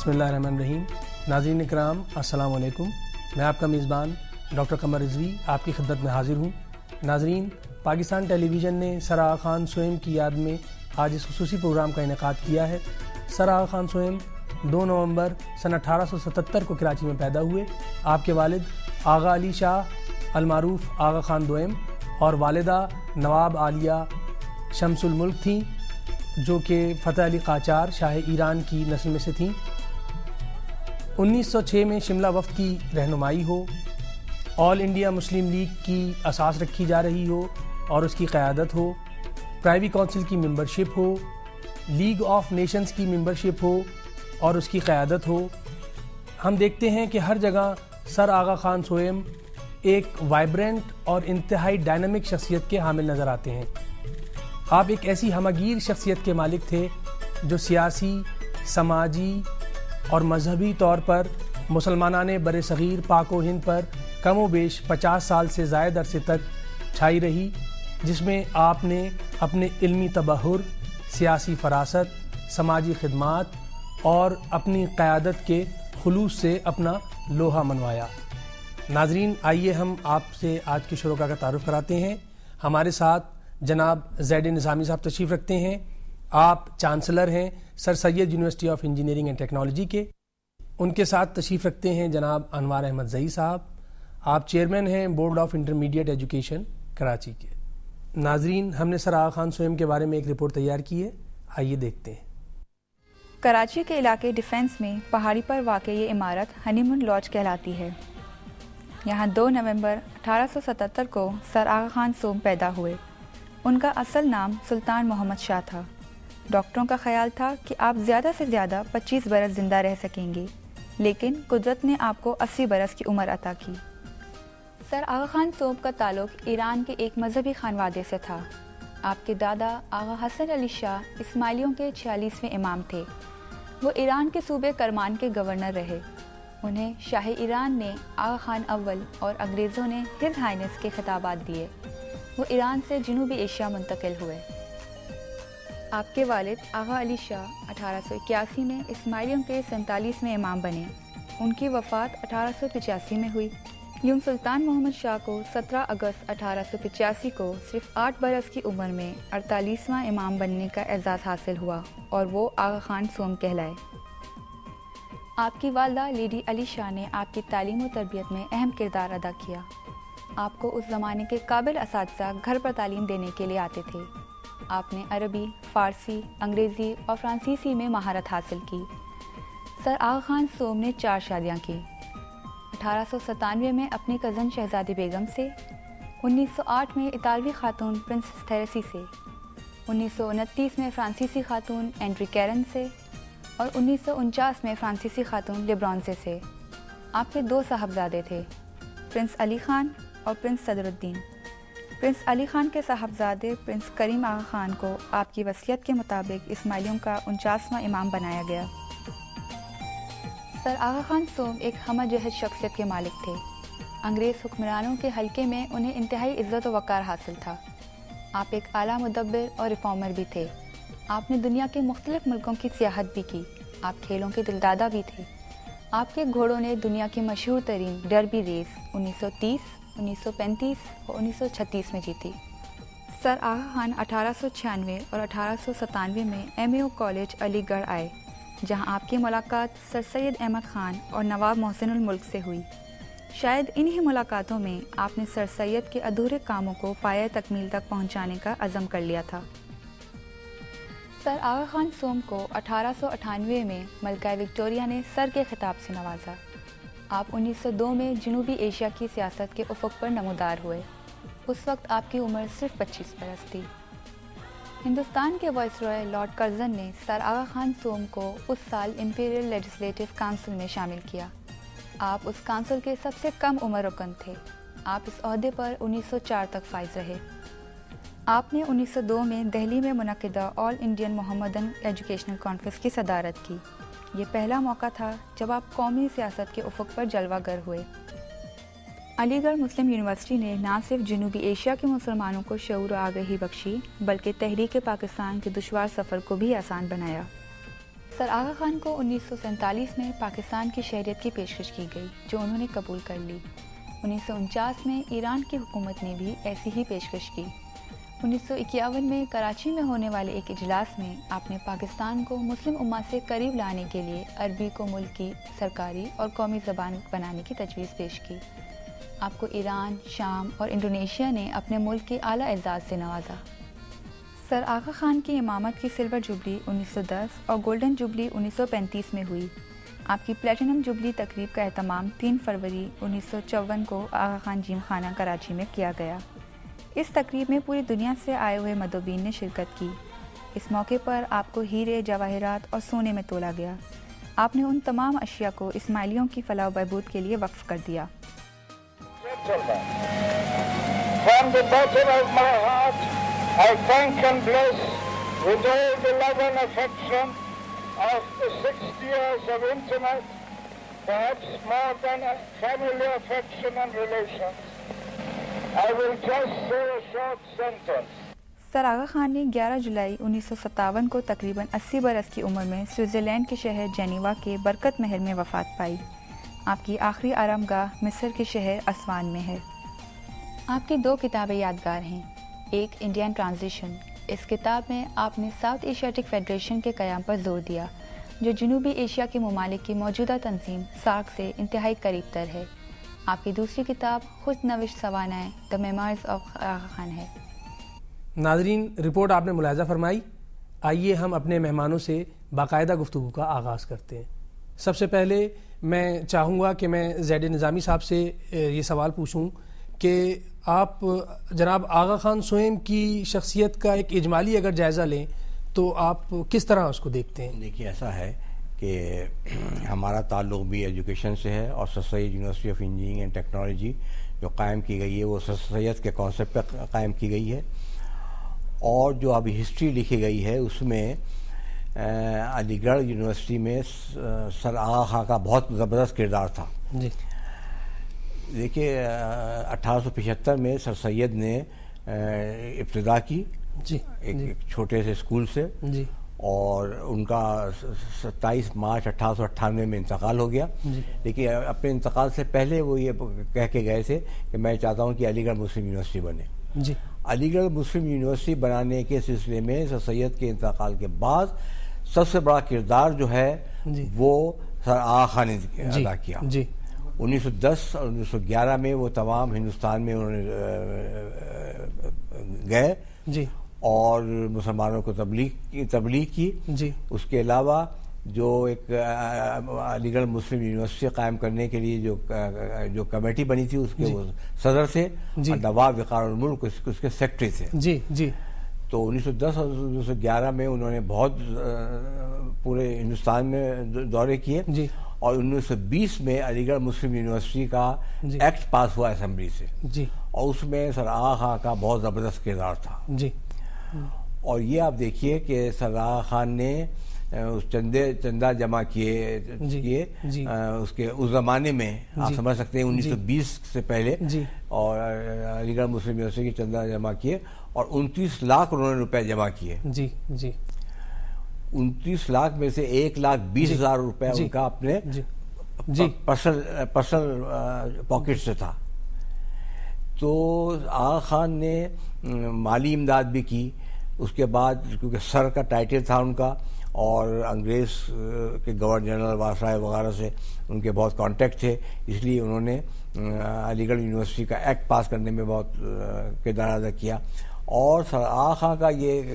بسم اللہ الرحمن الرحیم. ناظرین اکرام السلام علیکم. میں آپ کا میزبان ڈاکٹر قمر رضوی آپ کی خدمت میں حاضر ہوں. ناظرین، پاکستان ٹیلی ویژن نے سر آغا خان سوئم کی یاد میں آج اس خصوصی پروگرام کا انعقاد کیا ہے. سر آغا خان سوئم 2 نومبر سن 1877 کو کراچی میں پیدا ہوئے. آپ کے والد آغا علی شاہ المعروف آغا خان دوئم اور والدہ نواب عالیہ شمس الملک تھیں، جو کہ فتح علی قاجار شاہ ایران کی نسل میں سے تھیں. 1906 میں شملہ وفد کی رہنمائی ہو، آل انڈیا مسلم لیگ کی اساس رکھی جا رہی ہو اور اس کی قیادت ہو، پرائیوی کونسل کی membership who, league of nations کی ممبرشپ ہو اور اس کی قیادت ہو. ہم دیکھتے ہیں کہ ہر جگہ سر آغا خان سوئم ایک وائبرنٹ اور انتہائی ڈائنامک شخصیت کے حامل نظر آتے ہیں. آپ ایک ایسی ہمہ گیر شخصیت کے مالک تھے جو سیاسی، سماجی اور مذہبی طور پر مسلمانان بر صغیر پاک و ہند پر کم و بیش 50 سال سے زائد عرصے تک چھائی رہی، جس میں آپ نے اپنے علمی تبحر، سیاسی فراست، سماجی خدمات اور اپنی قیادت کے خلوص سے اپنا لوہا منوایا. ناظرین، آئیے ہم آپ سے آج کے شروکا کا تعارف کراتے ہیں. ہمارے ساتھ جناب زید نظامی صاحب تشریف رکھتے ہیں. آپ چانسلر ہیں Sir Syed University of Engineering and Technology کے. ان کے ساتھ تشریف رکھتے ہیں جناب انوار احمد زئی صاحب. آپ چیئرمین ہیں board of intermediate education Karachi کے. ناظرین، ہم نے سر آغا خان سوئم کے بارے میں ایک رپورٹ تیار کی ہے، آئیے دیکھتے ہیں. کراچی کے علاقے ڈیفنس میں پہاڑی پر واقع یہ عمارت ہنی مون لاج کہلاتی ہے. یہاں 2 نومبر 1877 کو سر آغا خان سوئم پیدا ہوئے. ان کا اصل نام سلطان محمد شاہ تھا. ڈاکٹروں کا خیال تھا کہ آپ زیادہ سے زیادہ 25 برس زندہ رہ سکیں گے، لیکن قدرت نے آپ کو 80 برس کی عمر عطا کی. سر آغا خان سوئم کا تعلق ایران کے ایک مذہبی خانوادے سے تھا. آپ کے دادا آغا حسن علی شاہ اسماعیلیوں کے 46ویں امام تھے. وہ ایران کے صوبے کرمان کے گورنر رہے. انہیں شاہ ایران نے آغا خان اول اور انگریزوں نے ہز ہائنس کے خطابات دیے. وہ ایران سے جنوبی ایشیا منتقل ہوئے. آپ کے والد آغا علی شاہ 1881 میں اسماعیلیوں کے 47ویں امام بنے. ان کی وفات 1885 میں ہوئی. یوں سلطان محمد شاہ کو 17 اگست 1885 کو صرف 8 برس کی عمر میں 48واں امام بننے کا اعزاز حاصل ہوا اور وہ آغا خان سوئم کہلائے. آپ کی والدہ لیڈی علی شاہ نے آپ کی تعلیم و تربیت میں اہم کردار ادا کیا. آپ کو اس زمانے کے قابل اساتذہ گھر پر تعلیم دینے کے لیے آتے تھے. آپ نے عربی، فارسی، انگریزی اور فرانسیسی میں مہارت حاصل کی. سر آغا خان سوئم نے 4 شادیاں کی. 1897 میں اپنی کزن شہزادی بیگم سے، 1908 میں اطالوی خاتون پرنسس تھیریسی سے، 1929 میں فرانسیسی خاتون اینڈری کیرن سے اور 1949 میں فرانسیسی خاتون لیبرانزے سے. آپ کے 2 صاحبزادے تھے، پرنس علی خان اور پرنس صدر الدین. پرنس علی خان کے صاحبزادے پرنس کریم آغا خان کو آپ کی وصیت کے مطابق اسماعیلیوں کا 49واں امام بنایا گیا. سر آغا خان سوئم ایک ہمہ جہت شخصیت کے مالک تھے. انگریز حکمرانوں کے حلقے میں انہیں انتہائی عزت و وقار حاصل تھا. آپ ایک اعلیٰ مدبر اور ریفارمر بھی تھے. آپ نے دنیا کے مختلف ملکوں کی سیاحت بھی کی. آپ کھیلوں کے دلدادہ بھی تھے. آپ کے گھوڑوں نے دنیا کی مشہور ترین ڈربی ریس 1930، 1935 اور 1936 میں جیتی. سر آغا خان 1896 اور 1897 میں MAO کالج علی گڑھ آئے، جہاں آپ کی ملاقات سر سید احمد خان اور نواب محسن الملک سے ہوئی. شاید انہی ملاقاتوں میں آپ نے سر سید کے ادھورے کاموں کو پایہ تکمیل تک پہنچانے کا عزم کر لیا تھا. سر آغا خان سوئم کو 1898 میں ملکہ وکٹوریہ نے سر کے خطاب سے نوازا. آپ 1902 میں جنوبی ایشیا کی سیاست کے افق پر نمودار ہوئے. اس وقت آپ کی عمر صرف 25 برس تھی. ہندوستان کے وائس رائے لارڈ کرزن نے سر آغا خان سوئم کو اس سال امپیریل لیجسلیٹو کونسل میں شامل کیا. آپ اس کونسل کے سب سے کم عمر رکن تھے. آپ اس عہدے پر 1904 تک فائز رہے. آپ نے 1902 میں دہلی میں منعقدہ آل انڈین محمدن ایجوکیشنل کانفرنس کی صدارت کی. یہ پہلا موقع تھا جب آپ قومی سیاست کے افق پر جلوہ گر ہوئے. علی گڑھ مسلم یونیورسٹی نے نہ صرف جنوبی ایشیا کے مسلمانوں کو شعور و آگہی بخشی، بلکہ تحریک پاکستان کے دشوار سفر کو بھی آسان بنایا. سر آغا خان کو 1947 میں پاکستان کی شہریت کی پیشکش کی گئی جو انہوں نے قبول کر لی۔ 1949 میں ایران کی حکومت نے بھی ایسی ہی پیشکش کی۔ 1951 میں کراچی میں ہونے والے ایک اجلاس میں آپ نے پاکستان کو مسلم امہ سے قریب لانے کے لیے عربی کو ملک کی سرکاری اور قومی زبان بنانے کی تجویز پیش کی۔ آپ کو ایران، شام اور انڈونیشیا نے اپنے ملک کے اعلیٰ اعزاز سے نوازا۔ سر آغا خان کی امامت کی سلور جوبلی 1910 اور گولڈن جوبلی 1935 میں ہوئی۔ آپ کی پلیٹینم جوبلی تقریب کا اہتمام 3 فروری 1954 کو آغا خان جیم خانہ کراچی میں کیا گیا۔ اس تقریب میں پوری دنیا سے آئے ہوئے مدعوین نے شرکت کی۔ اس موقع پر آپ کو ہیرے، جواہرات اور سونے میں تولا گیا۔ آپ نے ان تمام اشیاء کو اسماعیلیوں کی فلاح و بہبود کے لیے وقف کر دیا۔ From the bottom of my heart, I thank and bless with all the love and affection of the 60 years of intimate, perhaps more than a family affection and relations. I will just say a short sentence. سر آغا خان نے 11 جولائی 1957 کو تقریباً 80 برس کی عمر میں Switzerland کے شہر Geneva کے برکت محل میں وفات پائی۔ آپ کی آخری آرام گاہ مصر کے شہر اسوان میں ہے۔ آپ کی 2 کتابیں یادگار ہیں۔ ایک انڈین ٹرانزیشن، اس کتاب میں آپ نے ساؤتھ ایشیاٹک فیڈریشن کے قیام پر زور دیا جو جنوبی ایشیا کے ممالک کی موجودہ تنظیم سارک سے انتہائی قریب تر ہے۔ آپ کی دوسری کتاب خود نوشت سوانح دی میموائرز آف آغا خان ہے۔ ناظرین، رپورٹ آپ نے ملاحظہ فرمائی۔ آئیے ہم اپنے مہمانوں سے باقاعدہ گفتگو کا آغاز کرتے ہیں۔ سب سے پہلے میں چاہوں گا کہ میں زید نظامی صاحب سے یہ سوال پوچھوں کہ آپ جناب آغا خان سوئم کی شخصیت کا ایک اجمالی اگر جائزہ لیں تو آپ کس طرح اس کو دیکھتے ہیں؟ دیکھیے، ایسا ہے کہ ہمارا تعلق بھی ایجوکیشن سے ہے، اور Sir Syed University of Engineering and Technology جو قائم کی گئی ہے وہ سر سید کے کانسیپٹ پہ قائم کی گئی ہے، اور جو ابھی ہسٹری لکھی گئی ہے اس میں علی گڑھ یونیورسٹی میں سر آغا خان کا بہت زبردست کردار تھا۔ جی دیکھیے، 1875 میں سر سید نے ابتدا کی جی ایک چھوٹے سے اسکول سے، جی اور ان کا 27 مارچ 1898 میں انتقال ہو گیا۔ لیکن اپنے انتقال سے پہلے وہ یہ کہہ کے گئے تھے کہ میں چاہتا ہوں کہ علی گڑھ مسلم یونیورسٹی بنے۔ جی علی گڑھ مسلم یونیورسٹی بنانے کے سلسلے میں سر سید کے انتقال کے بعد سب سے بڑا کردار جو ہے وہ سر آغا خان نے ادا کیا۔ جی 1910 اور 1911 میں وہ تمام ہندوستان میں انہوں نے گئے جی اور مسلمانوں کو تبلیغ کی۔ جی اس کے علاوہ جو ایک علی گڑھ مسلم یونیورسٹی قائم کرنے کے لیے جو کمیٹی بنی تھی اس کے وہ صدر تھے، اور نواب وقار الملک اس کے سیکرٹری تھے۔ جی جی تو 1910 اور 1911 میں انہوں نے بہت پورے ہندوستان میں دورے کیے، جی اور 1920 میں علی گڑھ مسلم یونیورسٹی کا ایکٹ پاس ہوا اسمبلی سے، جی اور اس میں سر آغا خان کا بہت زبردست کردار تھا۔ جی اور یہ آپ دیکھیے کہ سر آغا خان نے اس چندہ جمع کیے اس کے اس زمانے میں، آپ سمجھ سکتے ہیں 1920 سے پہلے، اور علی گڑھ مسلم یونیورسٹی کے چندہ جمع کیے، اور 29 لاکھ انہوں نے روپے جمع کیے۔ جی جی 29 لاکھ میں سے 1,20,000 روپے ان کا اپنے پرسنل پاکٹ سے تھا۔ تو آغا خان نے مالی امداد بھی کی۔ اس کے بعد کیونکہ سر کا ٹائٹل تھا ان کا، اور انگریز کے گورنر جنرل واسرائے وغیرہ سے ان کے بہت کانٹیکٹ تھے، اس لیے انہوں نے علی گڑھ یونیورسٹی کا ایکٹ پاس کرنے میں بہت کردار ادا کیا۔ اور سر آغا خان کا یہ